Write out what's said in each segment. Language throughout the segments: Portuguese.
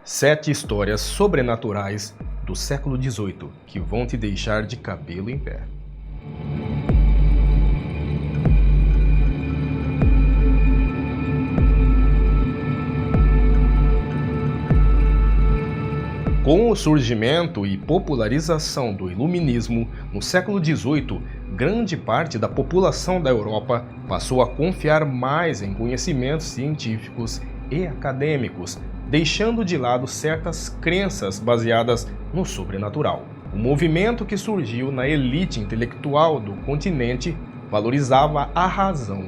7 histórias sobrenaturais do século XVIII que vão te deixar de cabelo em pé. Com o surgimento e popularização do Iluminismo no século XVIII, grande parte da população da Europa passou a confiar mais em conhecimentos científicos e acadêmicos, deixando de lado certas crenças baseadas no sobrenatural. O movimento que surgiu na elite intelectual do continente valorizava a razão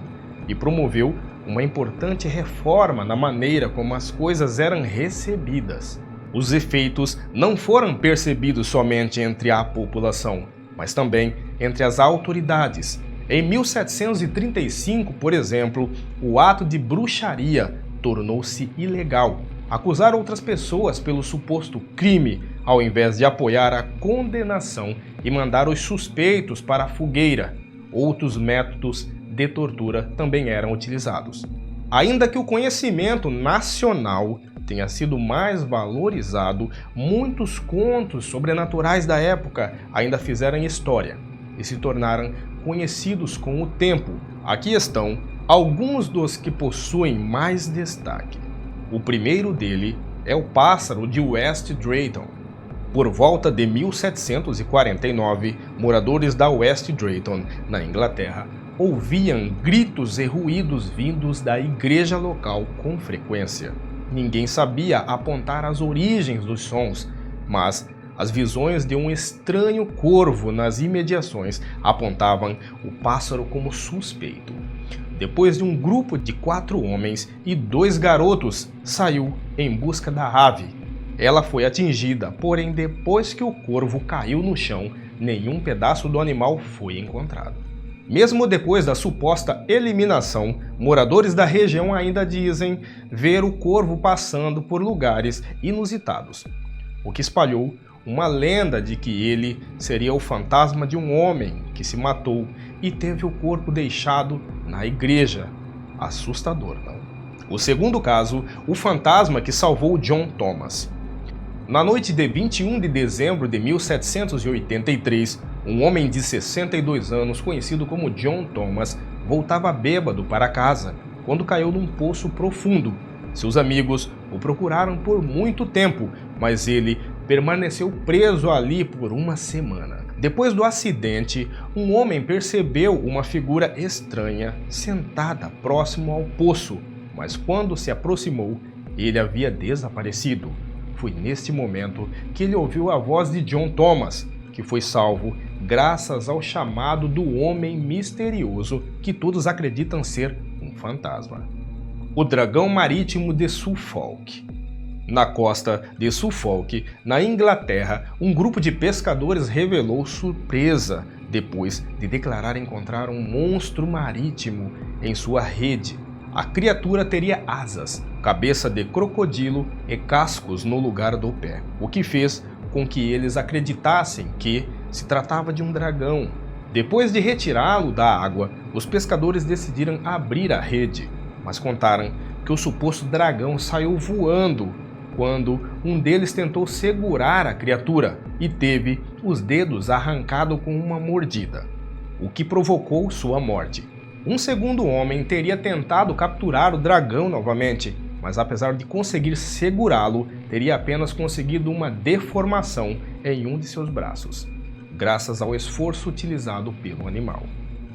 e promoveu uma importante reforma na maneira como as coisas eram recebidas. Os efeitos não foram percebidos somente entre a população, mas também entre as autoridades. Em 1735, por exemplo, o ato de bruxaria tornou-se ilegal. Acusar outras pessoas pelo suposto crime, ao invés de apoiar a condenação e mandar os suspeitos para a fogueira. Outros métodos de tortura também eram utilizados. Ainda que o conhecimento nacional tenha sido mais valorizado, muitos contos sobrenaturais da época ainda fizeram história e se tornaram conhecidos com o tempo. Aqui estão alguns dos que possuem mais destaque. O primeiro dele é o pássaro de West Drayton. Por volta de 1749, moradores da West Drayton, na Inglaterra, ouviam gritos e ruídos vindos da igreja local com frequência. Ninguém sabia apontar as origens dos sons, mas as visões de um estranho corvo nas imediações apontavam o pássaro como suspeito. Depois de um grupo de 4 homens e 2 garotos saiu em busca da ave. Ela foi atingida, porém depois que o corvo caiu no chão, nenhum pedaço do animal foi encontrado. Mesmo depois da suposta eliminação, moradores da região ainda dizem ver o corvo passando por lugares inusitados, o que espalhou uma lenda de que ele seria o fantasma de um homem que se matou e teve o corpo deixado na igreja. Assustador, não? O segundo caso, o fantasma que salvou John Thomas. Na noite de 21 de dezembro de 1783, um homem de 62 anos, conhecido como John Thomas, voltava bêbado para casa quando caiu num poço profundo. Seus amigos o procuraram por muito tempo, mas ele permaneceu preso ali por uma semana. Depois do acidente, um homem percebeu uma figura estranha sentada próximo ao poço, mas quando se aproximou, ele havia desaparecido. Foi neste momento que ele ouviu a voz de John Thomas, que foi salvo graças ao chamado do homem misterioso que todos acreditam ser um fantasma. O dragão marítimo de Suffolk. Na costa de Suffolk, na Inglaterra, um grupo de pescadores revelou surpresa depois de declarar encontrar um monstro marítimo em sua rede. A criatura teria asas, cabeça de crocodilo e cascos no lugar do pé, o que fez com que eles acreditassem que se tratava de um dragão. Depois de retirá-lo da água, os pescadores decidiram abrir a rede, mas contaram que o suposto dragão saiu voando quando um deles tentou segurar a criatura e teve os dedos arrancados com uma mordida, o que provocou sua morte. Um segundo homem teria tentado capturar o dragão novamente, mas apesar de conseguir segurá-lo, teria apenas conseguido uma deformação em um de seus braços, graças ao esforço utilizado pelo animal.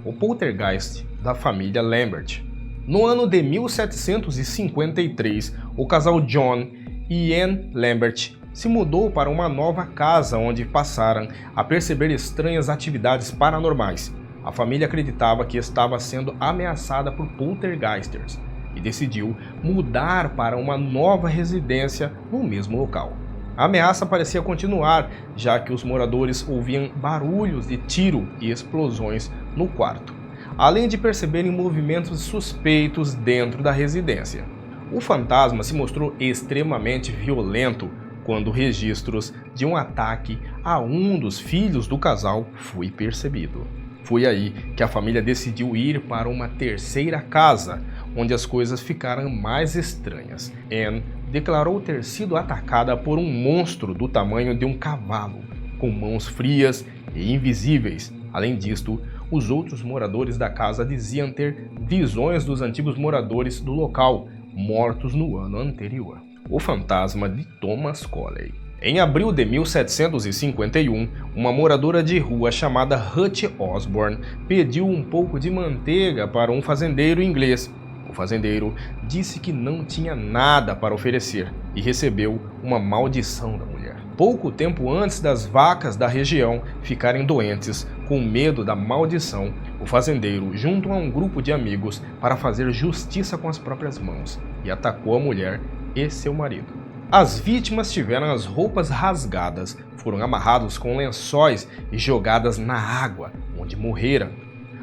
O poltergeist da família Lambert. No ano de 1753, o casal John e Anne Lambert se mudou para uma nova casa onde passaram a perceber estranhas atividades paranormais. A família acreditava que estava sendo ameaçada por poltergeisters e decidiu mudar para uma nova residência no mesmo local. A ameaça parecia continuar, já que os moradores ouviam barulhos de tiro e explosões no quarto, além de perceberem movimentos suspeitos dentro da residência. O fantasma se mostrou extremamente violento quando registros de um ataque a um dos filhos do casal foi percebido. Foi aí que a família decidiu ir para uma terceira casa, onde as coisas ficaram mais estranhas. Anne declarou ter sido atacada por um monstro do tamanho de um cavalo, com mãos frias e invisíveis. Além disto, os outros moradores da casa diziam ter visões dos antigos moradores do local, mortos no ano anterior. O fantasma de Thomas Coley. Em abril de 1751, uma moradora de rua chamada Ruth Osborne pediu um pouco de manteiga para um fazendeiro inglês. O fazendeiro disse que não tinha nada para oferecer e recebeu uma maldição da mulher. Pouco tempo antes das vacas da região ficarem doentes, com medo da maldição, o fazendeiro juntou a um grupo de amigos para fazer justiça com as próprias mãos e atacou a mulher e seu marido. As vítimas tiveram as roupas rasgadas, foram amarrados com lençóis e jogadas na água, onde morreram.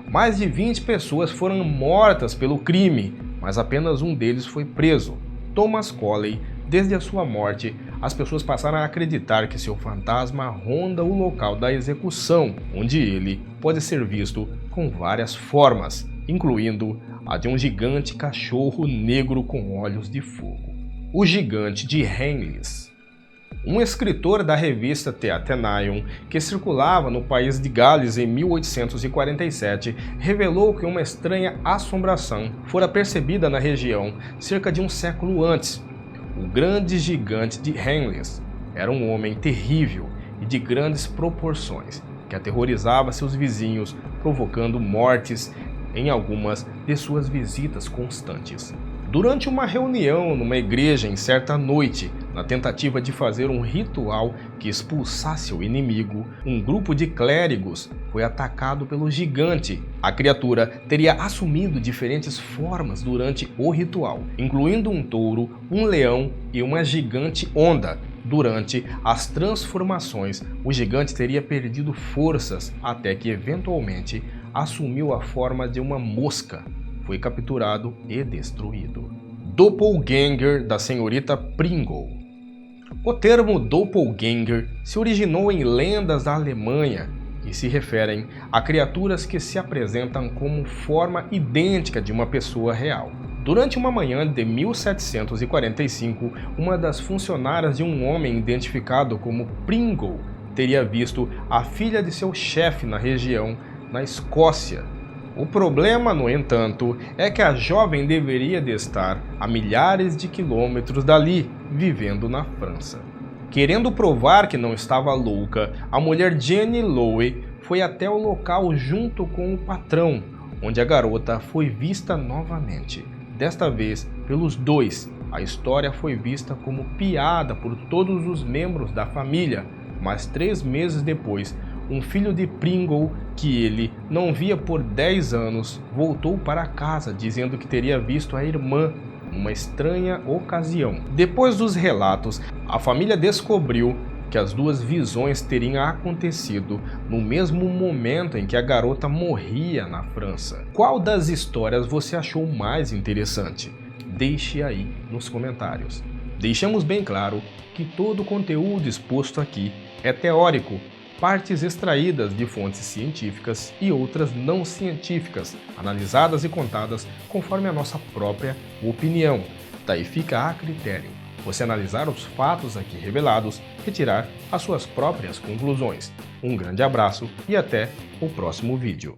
Mais de 20 pessoas foram mortas pelo crime, mas apenas um deles foi preso, Thomas Coley. Desde a sua morte, as pessoas passaram a acreditar que seu fantasma ronda o local da execução, onde ele pode ser visto com várias formas, incluindo a de um gigante cachorro negro com olhos de fogo. O Gigante de Henleys. Um escritor da revista The Athenaeum, que circulava no país de Gales em 1847, revelou que uma estranha assombração fora percebida na região cerca de um século antes. O grande gigante de Henleys era um homem terrível e de grandes proporções, que aterrorizava seus vizinhos, provocando mortes em algumas de suas visitas constantes. Durante uma reunião numa igreja em certa noite, na tentativa de fazer um ritual que expulsasse o inimigo, um grupo de clérigos foi atacado pelo gigante. A criatura teria assumido diferentes formas durante o ritual, incluindo um touro, um leão e uma gigante onda. Durante as transformações, o gigante teria perdido forças até que eventualmente assumiu a forma de uma mosca. Foi capturado e destruído. Doppelganger da senhorita Pringle. O termo doppelganger se originou em lendas da Alemanha e se referem a criaturas que se apresentam como forma idêntica de uma pessoa real. Durante uma manhã de 1745, uma das funcionárias de um homem identificado como Pringle teria visto a filha de seu chefe na região, na Escócia. O problema, no entanto, é que a jovem deveria de estar a milhares de quilômetros dali, vivendo na França. Querendo provar que não estava louca, a mulher Jenny Lowe foi até o local junto com o patrão, onde a garota foi vista novamente. Desta vez, pelos dois. A história foi vista como piada por todos os membros da família, mas 3 meses depois, um filho de Pringle, que ele não via por 10 anos, voltou para casa dizendo que teria visto a irmã numa estranha ocasião. Depois dos relatos, a família descobriu que as duas visões teriam acontecido no mesmo momento em que a garota morria na França. Qual das histórias você achou mais interessante? Deixe aí nos comentários. Deixamos bem claro que todo o conteúdo exposto aqui é teórico, partes extraídas de fontes científicas e outras não científicas, analisadas e contadas conforme a nossa própria opinião. Daí fica a critério você analisar os fatos aqui revelados e tirar as suas próprias conclusões. Um grande abraço e até o próximo vídeo.